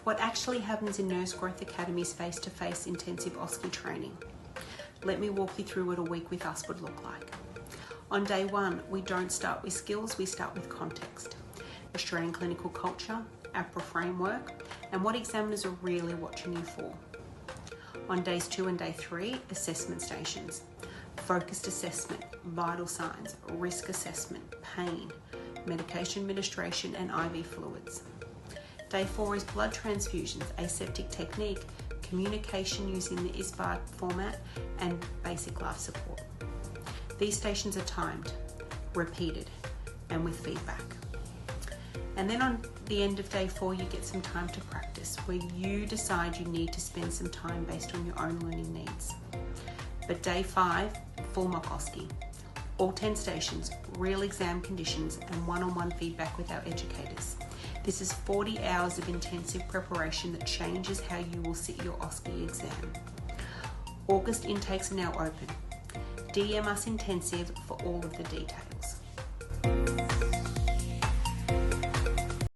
What actually happens in Nurse Growth Academy's Face-to-Face Intensive OSCE training? Let me walk you through what a week with us would look like. On day one, we don't start with skills, we start with context. Australian clinical culture, APRA framework, and what examiners are really watching you for. On days 2 and day 3, assessment stations. Focused assessment, vital signs, risk assessment, pain, medication administration and IV fluids. Day 4 is blood transfusions, aseptic technique, communication using the ISBAR format and basic life support. These stations are timed, repeated and with feedback. And then on the end of day 4, you get some time to practice where you decide you need to spend some time based on your own learning needs. But day 5, full mock OSCE. All 10 stations, real exam conditions and one-on-one feedback with our educators. This is 40 hours of intensive preparation that changes how you will sit your OSCE exam. August intakes are now open. DM us intensive for all of the details.